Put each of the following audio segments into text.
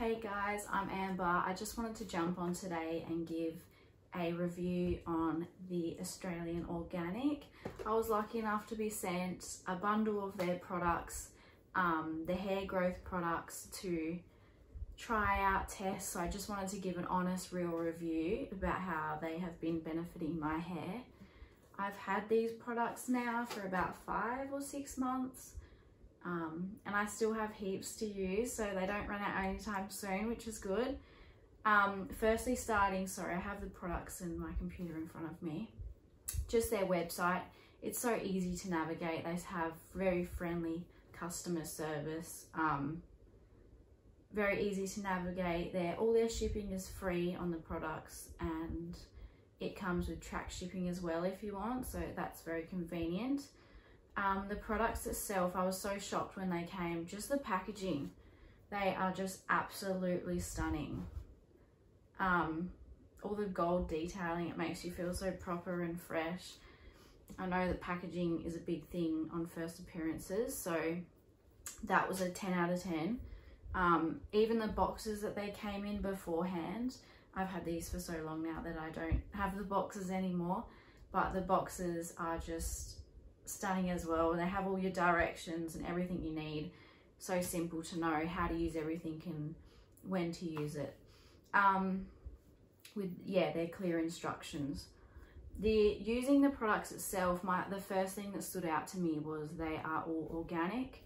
Hey guys, I'm Amber. I just wanted to jump on today and give a review on the Australian Organic. I was lucky enough to be sent a bundle of their products, the hair growth products, to try out, test. So I just wanted to give an honest, real review about how they have been benefiting my hair. I've had these products now for about 5 or 6 months. And I still have heaps to use, so they don't run out anytime soon, which is good. Firstly, I have the products in my computer in front of me. Just their website, it's so easy to navigate. They have very friendly customer service, very easy to navigate. All their shipping is free on the products, and it comes with track shipping as well if you want, so that's very convenient. The products itself, I was so shocked when they came. Just the packaging, they are just absolutely stunning. All the gold detailing, it makes you feel so proper and fresh. I know that packaging is a big thing on first appearances, so that was a 10 out of 10. Even the boxes that they came in beforehand, I've had these for so long now that I don't have the boxes anymore, but the boxes are just stunning as well. They have all your directions and everything you need. So simple to know how to use everything and when to use it. They're clear instructions. Using the products itself, the first thing that stood out to me was they are all organic,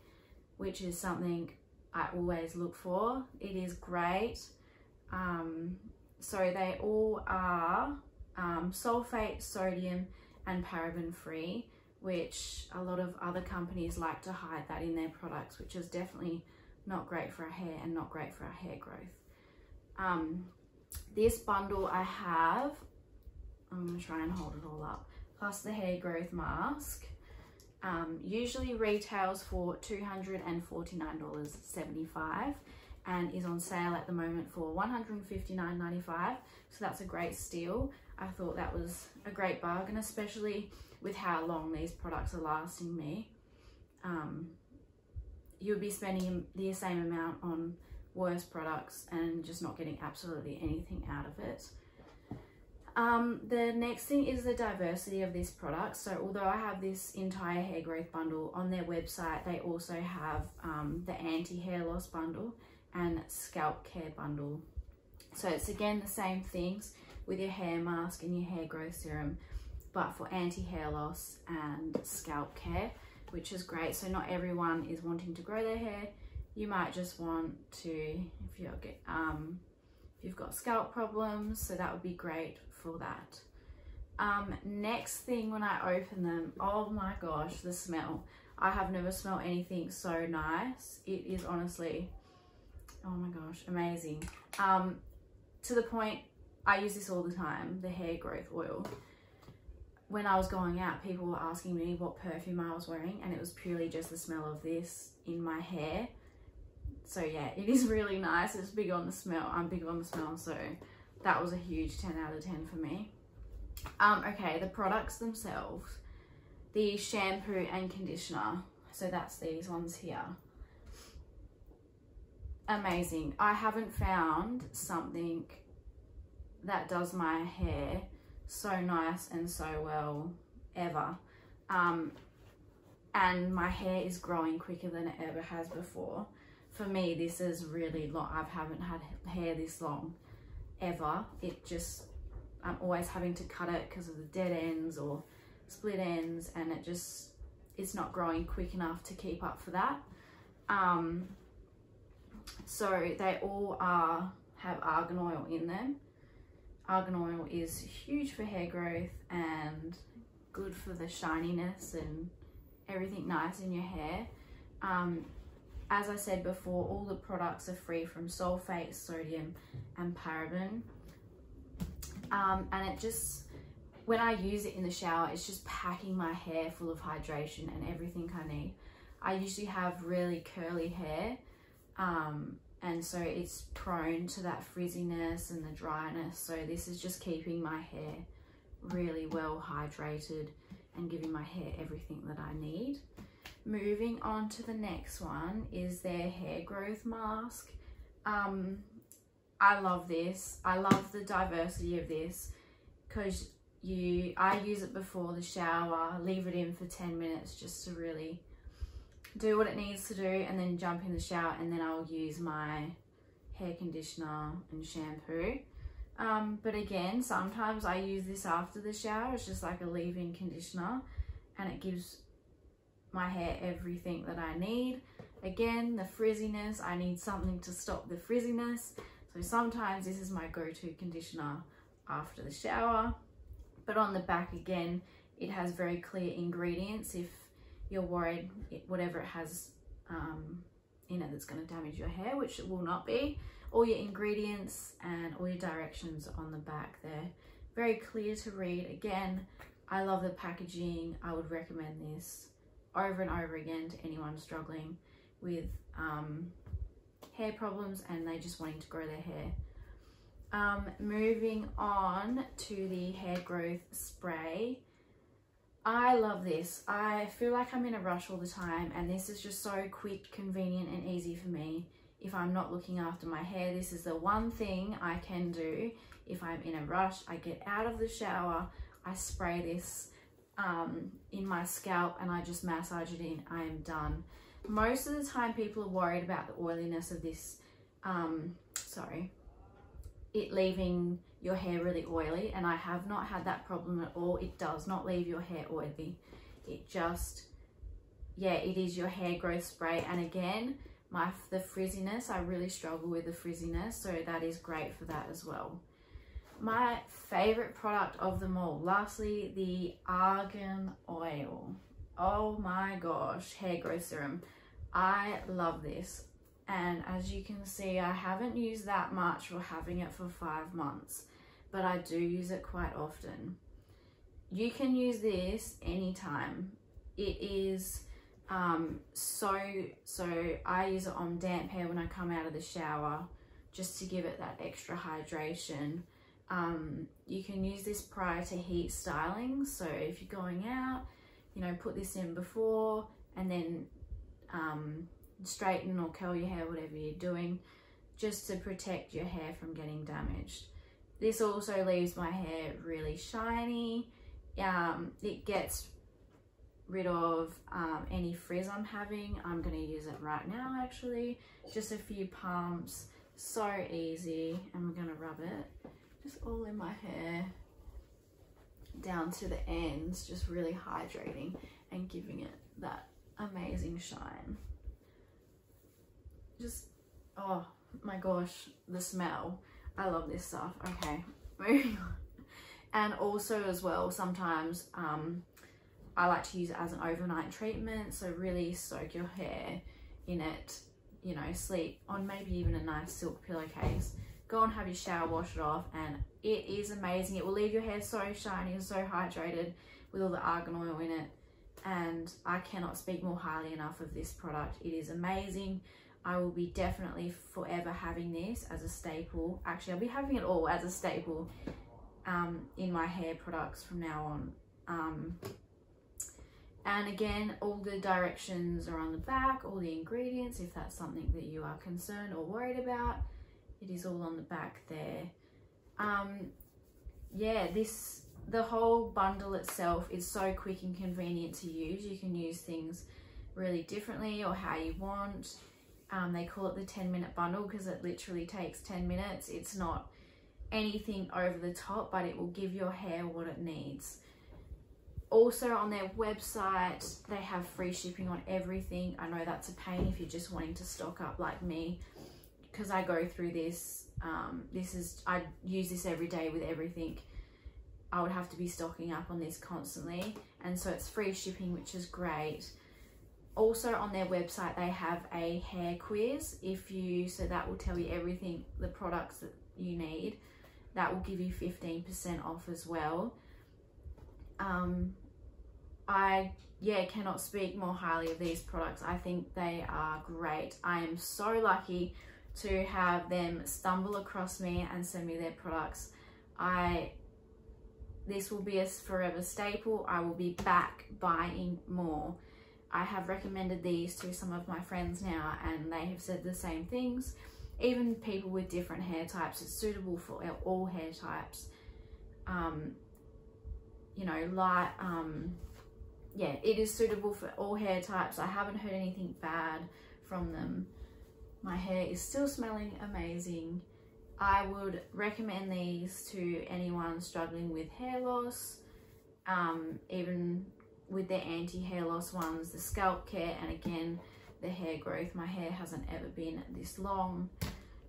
which is something I always look for. It is great. So they all are sulfate, sodium and paraben free, which a lot of other companies like to hide that in their products, which is definitely not great for our hair and not great for our hair growth. This bundle I have, I'm going to try and hold it all up, plus the hair growth mask, usually retails for $249.75 and is on sale at the moment for $159.95, so that's a great steal. I thought that was a great bargain, especially with how long these products are lasting me. You'll be spending the same amount on worse products and just not getting absolutely anything out of it. The next thing is the diversity of this product. So although I have this entire hair growth bundle, on their website they also have the anti-hair loss bundle and scalp care bundle. So it's again the same things with your hair mask and your hair growth serum, but for anti-hair loss and scalp care, which is great. So not everyone is wanting to grow their hair. You might just want to, if you've got scalp problems, so that would be great for that. Next thing, when I open them, oh my gosh, the smell. I have never smelled anything so nice. It is honestly, oh my gosh, amazing. To the point, I use this all the time, the hair growth oil. When I was going out, people were asking me what perfume I was wearing, and it was purely just the smell of this in my hair. So yeah, it is really nice. It's big on the smell. I'm big on the smell, so that was a huge 10 out of 10 for me. Okay, the products themselves. The shampoo and conditioner. So that's these ones here. Amazing. I haven't found something that does my hair so nice and so well ever. And my hair is growing quicker than it ever has before. For me, this is really long. I haven't had hair this long ever. I'm always having to cut it because of the dead ends or split ends, and it's not growing quick enough to keep up for that. So they all have argan oil in them. Argan oil is huge for hair growth and good for the shininess and everything nice in your hair. As I said before, all the products are free from sulfate, sodium and paraben. And when I use it in the shower, it's just packing my hair full of hydration and everything I need. I usually have really curly hair, and so it's prone to that frizziness and the dryness. So this is just keeping my hair really well hydrated and giving my hair everything that I need. Moving on to the next one is their hair growth mask. I love this. I love the diversity of this because I use it before the shower, leave it in for 10 minutes just to really do what it needs to do, and then jump in the shower, and then I'll use my hair conditioner and shampoo. But again, sometimes I use this after the shower. It's just like a leave-in conditioner, and it gives my hair everything that I need. Again, the frizziness, I need something to stop the frizziness. So sometimes this is my go-to conditioner after the shower. But on the back, again, it has very clear ingredients. If you're worried whatever it has in it that's going to damage your hair, which it will not be, all your ingredients and all your directions on the back there. Very clear to read. Again, I love the packaging. I would recommend this over and over again to anyone struggling with hair problems and they just wanting to grow their hair. Moving on to the hair growth spray. I love this. I feel like I'm in a rush all the time, and this is just so quick, convenient and easy for me. If I'm not looking after my hair, this is the one thing I can do. If I'm in a rush, I get out of the shower, I spray this in my scalp and I just massage it in. I am done. Most of the time people are worried about the oiliness of this, it leaving your hair really oily, and I have not had that problem at all. It does not leave your hair oily. It just, yeah, it is your hair growth spray. And again, the frizziness, I really struggle with the frizziness, so that is great for that as well. My favorite product of them all, lastly, the Argan Oil. Oh my gosh, hair growth serum. I love this. And as you can see, I haven't used that much for having it for 5 months, but I do use it quite often. You can use this anytime. It is so I use it on damp hair when I come out of the shower, just to give it that extra hydration. You can use this prior to heat styling. So if you're going out, you know, put this in before, and then straighten or curl your hair, whatever you're doing, just to protect your hair from getting damaged. This also leaves my hair really shiny. It gets rid of any frizz I'm having. I'm going to use it right now actually. Just a few pumps, so easy, and we're going to rub it just all in my hair down to the ends, just really hydrating and giving it that amazing shine. Just, oh my gosh, the smell. I love this stuff. Okay, moving on. And also as well, sometimes I like to use it as an overnight treatment. So really soak your hair in it, you know, sleep on maybe even a nice silk pillowcase. Go and have your shower, wash it off, and it is amazing. It will leave your hair so shiny and so hydrated with all the argan oil in it. And I cannot speak more highly enough of this product. It is amazing. I will be definitely forever having this as a staple. Actually, I'll be having it all as a staple in my hair products from now on. And again, all the directions are on the back, all the ingredients, if that's something that you are concerned or worried about, it is all on the back there. Yeah, the whole bundle itself is so quick and convenient to use. You can use things really differently or how you want. They call it the 10-minute bundle because it literally takes 10 minutes. It's not anything over the top, but it will give your hair what it needs. Also on their website, they have free shipping on everything. I know that's a pain if you're just wanting to stock up like me, because I go through this. I use this every day with everything. I would have to be stocking up on this constantly, and so it's free shipping, which is great. Also on their website, they have a hair quiz. So that will tell you everything, the products that you need. That will give you 15% off as well. I cannot speak more highly of these products. I think they are great. I am so lucky to have them stumble across me and send me their products. This will be a forever staple. I will be back buying more. I have recommended these to some of my friends now, and they have said the same things. even people with different hair types. It's suitable for all hair types. You know, like, yeah, it is suitable for all hair types. I haven't heard anything bad from them. My hair is still smelling amazing. I would recommend these to anyone struggling with hair loss, even with their anti-hair loss ones, the Scalp Care, and again, the hair growth. My hair hasn't ever been this long,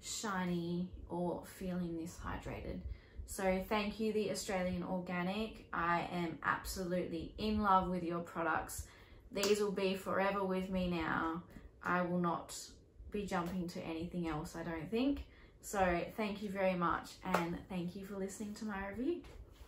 shiny, or feeling this hydrated. So thank you, The Australian Organic. I am absolutely in love with your products. These will be forever with me now. I will not be jumping to anything else, I don't think. So thank you very much, and thank you for listening to my review.